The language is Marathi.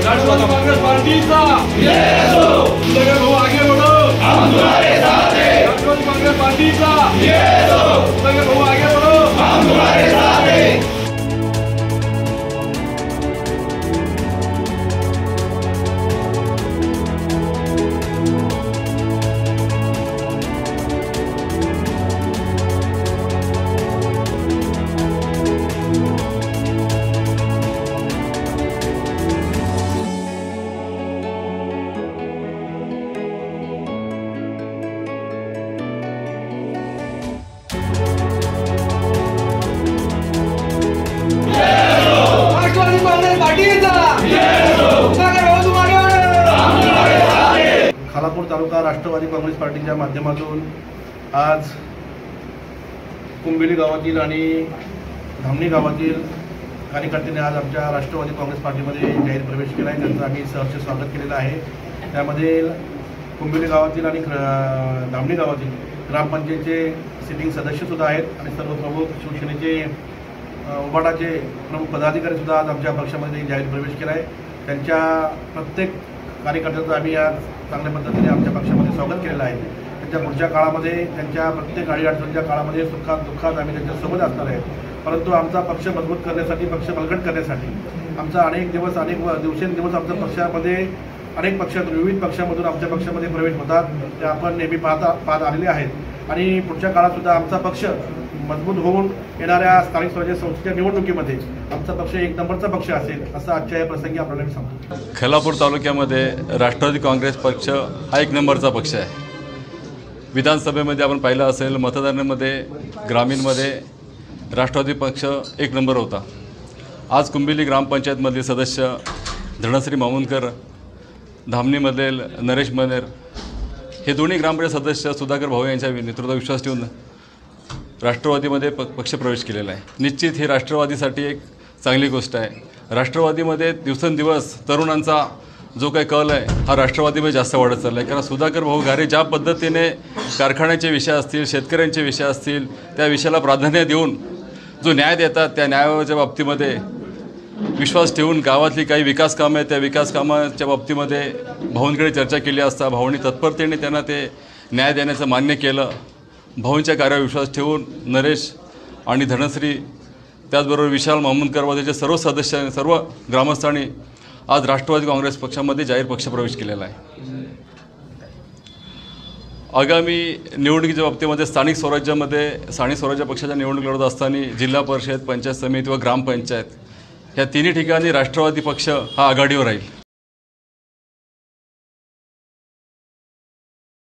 राष्ट्रवादी कांग्रेस पार्टी का भाऊ आगे बढ़ो, हम तुम्हारे साथ हैं। राष्ट्रवादी कांग्रेस पार्टी का भाऊ आगे बढ़ो, हम तुम्हारे साथ हैं। खालापूर तालुका राष्ट्रवादी काँग्रेस पार्टीच्या माध्यमातून आज कुंबिली गावातील आणि धामणी गावातील कार्यकर्त्यांनी आज आमच्या राष्ट्रवादी काँग्रेस पार्टीमध्ये जाहीर प्रवेश केला आहे। त्यांचं आम्ही सहर्ष स्वागत केलेलं आहे। त्यामध्ये कुंबिली गावातील आणि धामणी गावातील ग्रामपंचायतचे सिटिंग सदस्यसुद्धा आहेत आणि सर्व प्रमुख शिवसेनेचे उबाटाचे प्रमुख पदाधिकारीसुद्धा आज आमच्या पक्षामध्ये जाहीर प्रवेश केला आहे। त्यांच्या प्रत्येक कार्यकर्त्यांचं आम्ही आज चांगल्या पद्धतीने आमच्या पक्षामध्ये स्वागत केलेलं आहे। त्यांच्या पुढच्या काळामध्ये त्यांच्या प्रत्येक अडीअडचणीच्या काळामध्ये सुखात दुःखात आम्ही त्यांच्यासोबत असणार आहे। परंतु आमचा पक्ष मजबूत करण्यासाठी, पक्ष बळकट करण्यासाठी आमचा अनेक दिवसेंदिवस आमच्या पक्षामध्ये अनेक पक्षातून विविध पक्षामधून आमच्या पक्षामध्ये प्रवेश होतात, ते आपण नेहमी पाहत आलेले आहेत। आणि पुढच्या काळातसुद्धा आमचा पक्ष मजबूत होऊन येणाऱ्या स्थानिक स्वराज्य संस्थेच्या निवडणुकीमध्ये आमचा पक्ष एक नंबरचा पक्ष असेल असं आजच्या या प्रसंगी आपल्याला मी सांगतो। खालापूर तालुक्यामध्ये राष्ट्रवादी काँग्रेस पक्ष हा एक नंबरचा पक्ष आहे। विधानसभेमध्ये आपण पाहिलं असेल, मतदानामध्ये ग्रामीणमध्ये राष्ट्रवादी पक्ष एक नंबर होता। आज कुंबिली ग्रामपंचायतमधील सदस्य धनश्री मामुनकर, धामणीमधील नरेश मनेर हे दोन्ही ग्रामपंचायत सदस्य सुधाकर भाऊ यांच्या नेतृत्वावर विश्वास ठेवून राष्ट्रवादीमध्ये पक्षप्रवेश केलेला आहे। निश्चित ही राष्ट्रवादीसाठी एक चांगली गोष्ट आहे। राष्ट्रवादीमध्ये दिवसेंदिवस तरुणांचा जो काही कल आहे हा राष्ट्रवादीमध्ये जास्त वाढत चालला आहे। कारण सुधाकर भाऊ घारे ज्या पद्धतीने कारखान्याचे विषय असतील, शेतकऱ्यांचे विषय असतील, त्या विषयाला प्राधान्य देऊन जो न्याय देतात, त्या न्यायाच्या बाबतीमध्ये विश्वास ठेवून गावातली काही विकास कामं आहेत त्या विकास कामाच्या बाबतीमध्ये भाऊंकडे चर्चा केली असता भाऊंनी तत्परतेने त्यांना ते न्याय देण्याचं मान्य केलं। भाऊंच्या कार्यावर विश्वास ठेवून नरेश आणि धनश्री त्याचबरोबर विशाल मामुनकर व त्याचे सर्व सदस्य, सर्व ग्रामस्थांनी आज राष्ट्रवादी काँग्रेस पक्षामध्ये जाहीर पक्षप्रवेश केलेला आहे। आगामी निवडणुकीच्या बाबतीमध्ये स्थानिक स्वराज्य पक्षाच्या निवडणूक लढत असताना जिल्हा परिषद, पंचायत समिती व ग्रामपंचायत या तिन्ही ठिकाणी राष्ट्रवादी पक्ष हा आघाडीवर राहील।